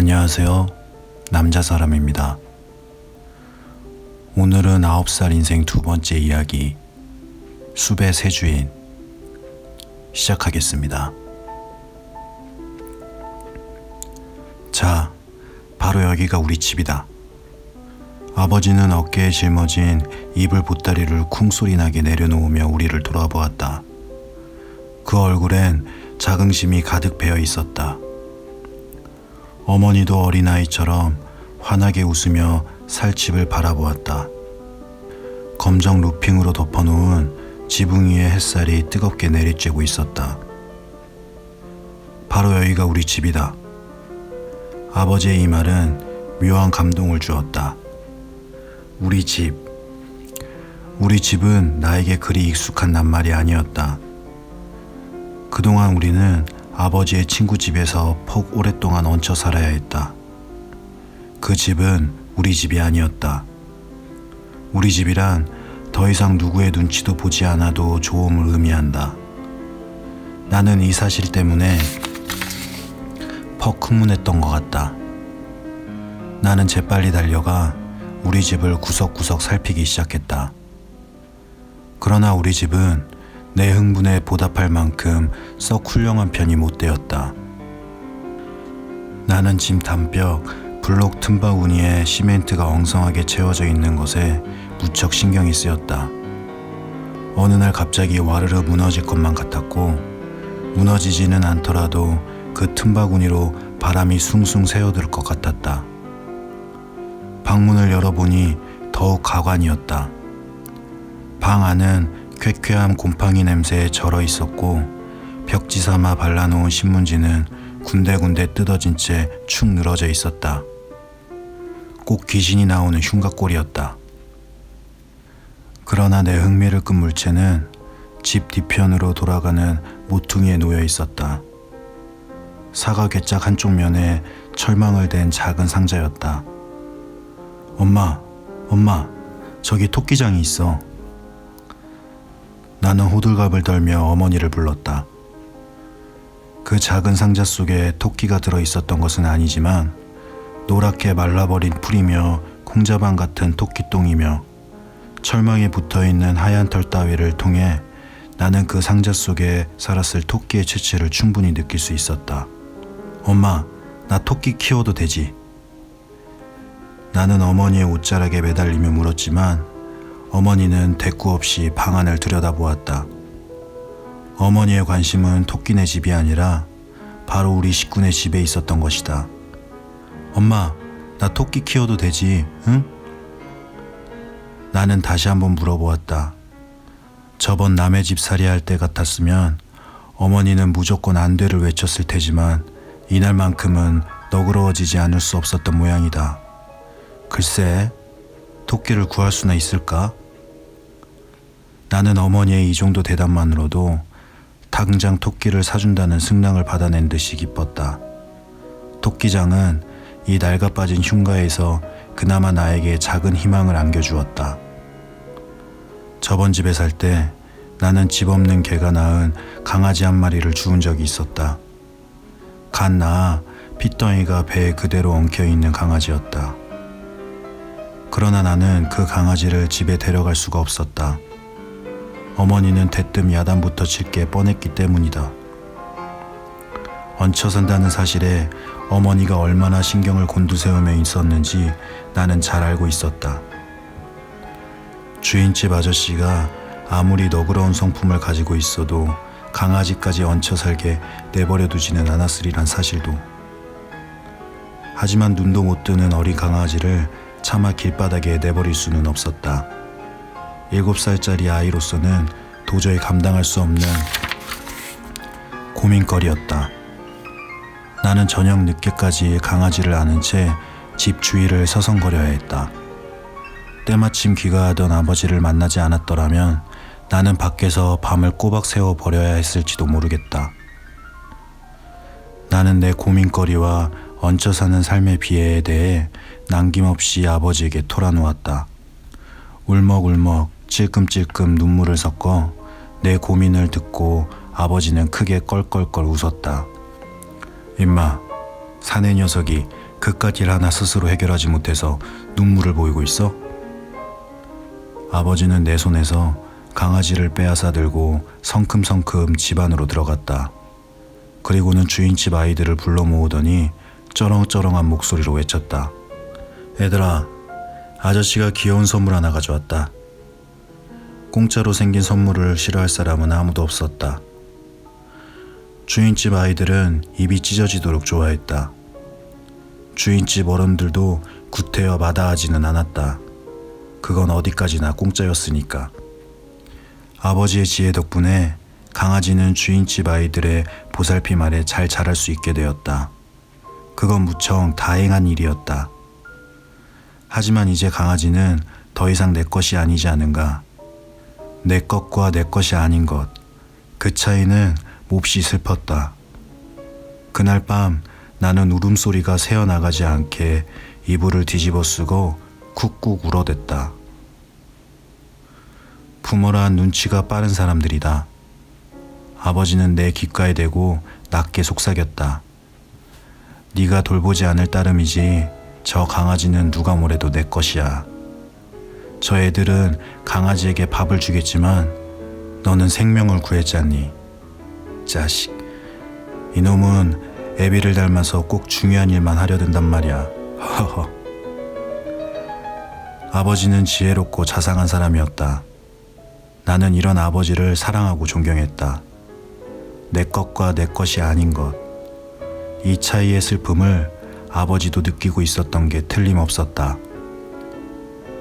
안녕하세요. 남자 사람입니다. 오늘은 9살 인생 두 번째 이야기, 숲의 새 주인, 시작하겠습니다. 자, 바로 여기가 우리 집이다. 아버지는 어깨에 짊어진 이불 보따리를 쿵소리나게 내려놓으며 우리를 돌아보았다. 그 얼굴엔 자긍심이 가득 배어 있었다. 어머니도 어린아이처럼 환하게 웃으며 살집을 바라보았다. 검정 루핑으로 덮어놓은 지붕 위의 햇살이 뜨겁게 내리쬐고 있었다. 바로 여기가 우리 집이다. 아버지의 이 말은 묘한 감동을 주었다. 우리 집. 우리 집은 나에게 그리 익숙한 낱말이 아니었다. 그동안 우리는 아버지의 친구 집에서 퍽 오랫동안 얹혀 살아야 했다. 그 집은 우리 집이 아니었다. 우리 집이란 더 이상 누구의 눈치도 보지 않아도 좋음을 의미한다. 나는 이 사실 때문에 퍽 흥분했던 것 같다. 나는 재빨리 달려가 우리 집을 구석구석 살피기 시작했다. 그러나 우리 집은 내 흥분에 보답할 만큼 썩 훌륭한 편이 못 되었다. 나는 집 단벽, 블록 틈바구니에 시멘트가 엉성하게 채워져 있는 것에 무척 신경이 쓰였다. 어느 날 갑자기 와르르 무너질 것만 같았고, 무너지지는 않더라도 그 틈바구니로 바람이 숭숭 새어들 것 같았다. 방문을 열어보니 더욱 가관이었다. 방 안은 쾌쾌한 곰팡이 냄새에 절어 있었고, 벽지 삼아 발라놓은 신문지는 군데군데 뜯어진 채 축 늘어져 있었다. 꼭 귀신이 나오는 흉곽골이었다. 그러나 내 흥미를 끈 물체는 집 뒤편으로 돌아가는 모퉁이에 놓여 있었다. 사과 괴짝 한쪽 면에 철망을 댄 작은 상자였다. 엄마, 저기 토끼장이 있어. 나는 호들갑을 떨며 어머니를 불렀다. 그 작은 상자 속에 토끼가 들어있었던 것은 아니지만 노랗게 말라버린 풀이며 콩자반 같은 토끼똥이며 철망에 붙어있는 하얀 털 따위를 통해 나는 그 상자 속에 살았을 토끼의 체취를 충분히 느낄 수 있었다. 엄마, 나 토끼 키워도 되지? 나는 어머니의 옷자락에 매달리며 물었지만 어머니는 대꾸 없이 방 안을 들여다보았다. 어머니의 관심은 토끼네 집이 아니라 바로 우리 식구네 집에 있었던 것이다. 엄마, 나 토끼 키워도 되지, 응? 나는 다시 한번 물어보았다. 저번 남의 집 살이할 때 같았으면 어머니는 무조건 안 돼를 외쳤을 테지만 이날만큼은 너그러워지지 않을 수 없었던 모양이다. 글쎄, 토끼를 구할 수나 있을까? 나는 어머니의 이 정도 대답만으로도 당장 토끼를 사준다는 승낙을 받아낸 듯이 기뻤다. 토끼장은 이 낡아빠진 흉가에서 그나마 나에게 작은 희망을 안겨주었다. 저번 집에 살 때 나는 집 없는 개가 낳은 강아지 한 마리를 주운 적이 있었다. 갓 낳아 핏덩이가 배에 그대로 엉켜있는 강아지였다. 그러나 나는 그 강아지를 집에 데려갈 수가 없었다. 어머니는 대뜸 야단부터 칠 게 뻔했기 때문이다. 얹혀 산다는 사실에 어머니가 얼마나 신경을 곤두세우며 있었는지 나는 잘 알고 있었다. 주인집 아저씨가 아무리 너그러운 성품을 가지고 있어도 강아지까지 얹혀 살게 내버려 두지는 않았으리란 사실도. 하지만 눈도 못 뜨는 어린 강아지를 차마 길바닥에 내버릴 수는 없었다. 7살짜리 아이로서는 도저히 감당할 수 없는 고민거리였다. 나는 저녁 늦게까지 강아지를 안은 채 집 주위를 서성거려야 했다. 때마침 귀가하던 아버지를 만나지 않았더라면 나는 밖에서 밤을 꼬박 새워 버려야 했을지도 모르겠다. 나는 내 고민거리와 얹혀 사는 삶의 비애에 대해 남김없이 아버지에게 토라놓았다. 울먹울먹 찔끔찔끔 눈물을 섞어 내 고민을 듣고 아버지는 크게 껄껄껄 웃었다. 임마, 사내 녀석이 그깟 일 하나 스스로 해결하지 못해서 눈물을 보이고 있어? 아버지는 내 손에서 강아지를 빼앗아 들고 성큼성큼 집 안으로 들어갔다. 그리고는 주인집 아이들을 불러 모으더니 쩌렁쩌렁한 목소리로 외쳤다. 얘들아, 아저씨가 귀여운 선물 하나 가져왔다. 공짜로 생긴 선물을 싫어할 사람은 아무도 없었다. 주인집 아이들은 입이 찢어지도록 좋아했다. 주인집 어른들도 구태여 마다하지는 않았다. 그건 어디까지나 공짜였으니까. 아버지의 지혜 덕분에 강아지는 주인집 아이들의 보살핌 아래 잘 자랄 수 있게 되었다. 그건 무척 다행한 일이었다. 하지만 이제 강아지는 더 이상 내 것이 아니지 않은가. 내 것과 내 것이 아닌 것, 그 차이는 몹시 슬펐다. 그날 밤 나는 울음소리가 새어나가지 않게 이불을 뒤집어 쓰고 쿡쿡 울어댔다. 부모란 눈치가 빠른 사람들이다. 아버지는 내 귓가에 대고 낮게 속삭였다. 네가 돌보지 않을 따름이지 저 강아지는 누가 뭐래도 내 것이야. 저 애들은 강아지에게 밥을 주겠지만 너는 생명을 구했잖니. 자식, 이놈은 애비를 닮아서 꼭 중요한 일만 하려 든단 말이야. 허허. 아버지는 지혜롭고 자상한 사람이었다. 나는 이런 아버지를 사랑하고 존경했다. 내 것과 내 것이 아닌 것, 이 차이의 슬픔을 아버지도 느끼고 있었던 게 틀림없었다.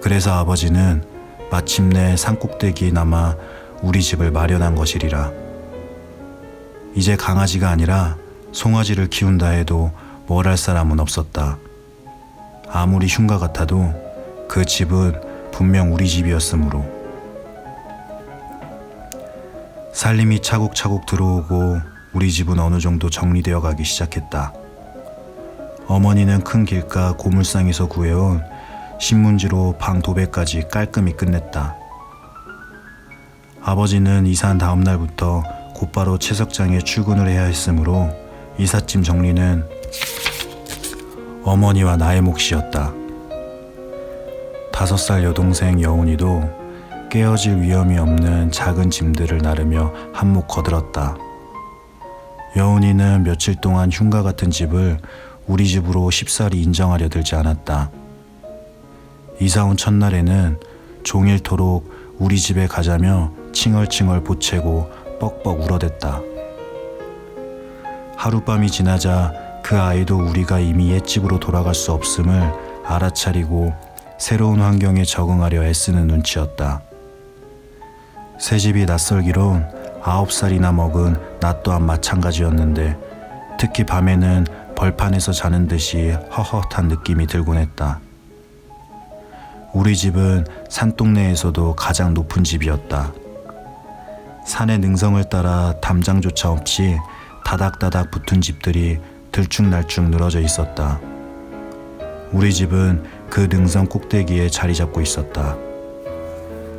그래서 아버지는 마침내 산꼭대기에 남아 우리 집을 마련한 것이리라. 이제 강아지가 아니라 송아지를 키운다 해도 뭘 할 사람은 없었다. 아무리 흉가 같아도 그 집은 분명 우리 집이었으므로. 살림이 차곡차곡 들어오고 우리 집은 어느 정도 정리되어 가기 시작했다. 어머니는 큰 길가 고물상에서 구해온 신문지로 방 도배까지 깔끔히 끝냈다. 아버지는 이사한 다음 날부터 곧바로 채석장에 출근을 해야 했으므로 이삿짐 정리는 어머니와 나의 몫이었다. 5살 여동생 여운이도 깨어질 위험이 없는 작은 짐들을 나르며 한몫 거들었다. 여운이는 며칠 동안 흉가 같은 집을 우리 집으로 쉽사리 인정하려 들지 않았다. 이사 온 첫날에는 종일토록 우리 집에 가자며 칭얼칭얼 보채고 뻑뻑 울어댔다. 하룻밤이 지나자 그 아이도 우리가 이미 옛집으로 돌아갈 수 없음을 알아차리고 새로운 환경에 적응하려 애쓰는 눈치였다. 새집이 낯설기론 9살이나 먹은 나 또한 마찬가지였는데 특히 밤에는 벌판에서 자는 듯이 헛헛한 느낌이 들곤 했다. 우리 집은 산동네에서도 가장 높은 집이었다. 산의 능성을 따라 담장조차 없이 다닥다닥 붙은 집들이 들쭉날쭉 늘어져 있었다. 우리 집은 그 능성 꼭대기에 자리 잡고 있었다.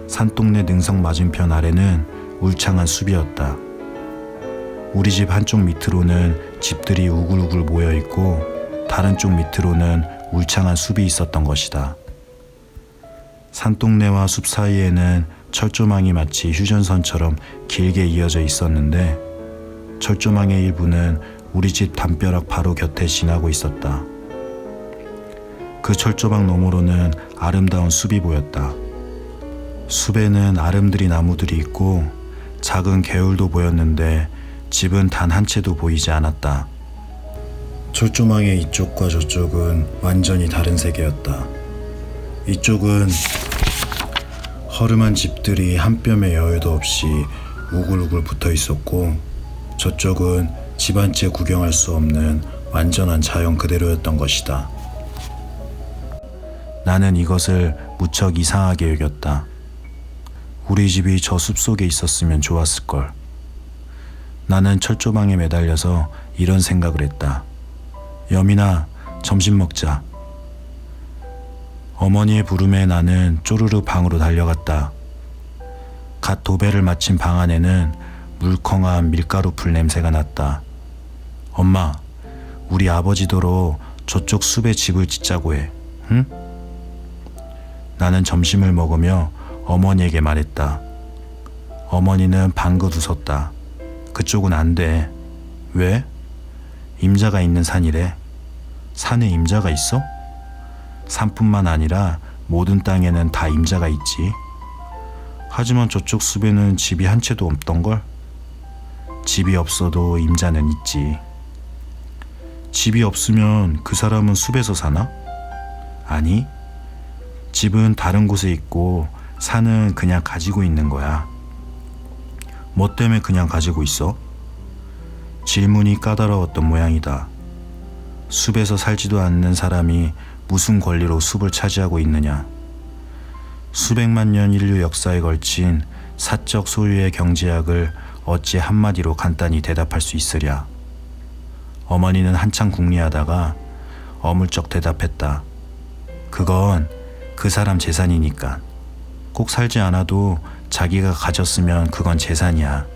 산동네 능성 맞은편 아래는 울창한 숲이었다. 우리 집 한쪽 밑으로는 집들이 우글우글 모여있고 다른 쪽 밑으로는 울창한 숲이 있었던 것이다. 산동네와 숲 사이에는 철조망이 마치 휴전선처럼 길게 이어져 있었는데 철조망의 일부는 우리 집 담벼락 바로 곁에 지나고 있었다. 그 철조망 너머로는 아름다운 숲이 보였다. 숲에는 아름드리 나무들이 있고 작은 개울도 보였는데 집은 단 한 채도 보이지 않았다. 철조망의 이쪽과 저쪽은 완전히 다른 세계였다. 이쪽은 허름한 집들이 한 뼘의 여유도 없이 우글우글 붙어 있었고 저쪽은 집 한 채 구경할 수 없는 완전한 자연 그대로였던 것이다. 나는 이것을 무척 이상하게 여겼다. 우리 집이 저 숲속에 있었으면 좋았을걸. 나는 철조망에 매달려서 이런 생각을 했다. 여민아, 점심 먹자. 어머니의 부름에 나는 쪼르르 방으로 달려갔다. 갓 도배를 마친 방 안에는 물컹한 밀가루 풀 냄새가 났다. 엄마, 우리 아버지더러 저쪽 숲에 집을 짓자고 해. 응? 나는 점심을 먹으며 어머니에게 말했다. 어머니는 방긋 웃었다. 그쪽은 안 돼. 왜? 임자가 있는 산이래. 산에 임자가 있어? 산뿐만 아니라 모든 땅에는 다 임자가 있지. 하지만 저쪽 숲에는 집이 한 채도 없던걸? 집이 없어도 임자는 있지. 집이 없으면 그 사람은 숲에서 사나? 아니, 집은 다른 곳에 있고 산은 그냥 가지고 있는 거야. 뭐 때문에 그냥 가지고 있어? 질문이 까다로웠던 모양이다. 숲에서 살지도 않는 사람이 무슨 권리로 숲을 차지하고 있느냐. 수백만 년 인류 역사에 걸친 사적 소유의 경제학을 어찌 한마디로 간단히 대답할 수 있으랴. 어머니는 한참 궁리하다가 어물쩍 대답했다. 그건 그 사람 재산이니까. 꼭 살지 않아도 자기가 가졌으면 그건 재산이야.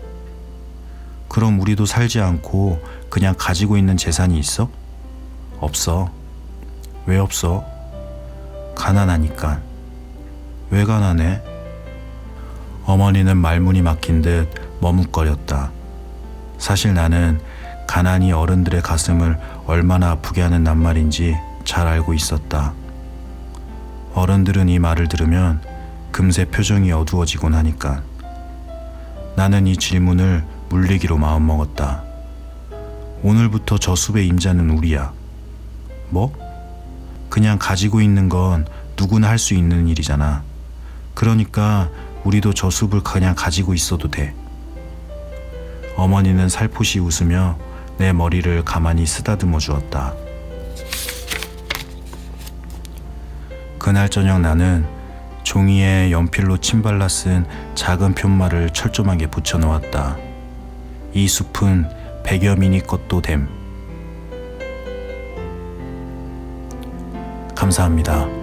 그럼 우리도 살지 않고 그냥 가지고 있는 재산이 있어? 없어. 왜 없어? 가난하니까. 왜 가난해? 어머니는 말문이 막힌 듯 머뭇거렸다. 사실 나는 가난이 어른들의 가슴을 얼마나 아프게 하는 낱말인지 잘 알고 있었다. 어른들은 이 말을 들으면 금세 표정이 어두워지곤 하니까. 나는 이 질문을 물리기로 마음먹었다. 오늘부터 저 숲의 임자는 우리야. 뭐? 그냥 가지고 있는 건 누구나 할 수 있는 일이잖아. 그러니까 우리도 저 숲을 그냥 가지고 있어도 돼. 어머니는 살포시 웃으며 내 머리를 가만히 쓰다듬어 주었다. 그날 저녁 나는 종이에 연필로 침발라 쓴 작은 편말을 철조망에 붙여 놓았다. 이 숲은 100여 미니 것도 됨. 감사합니다.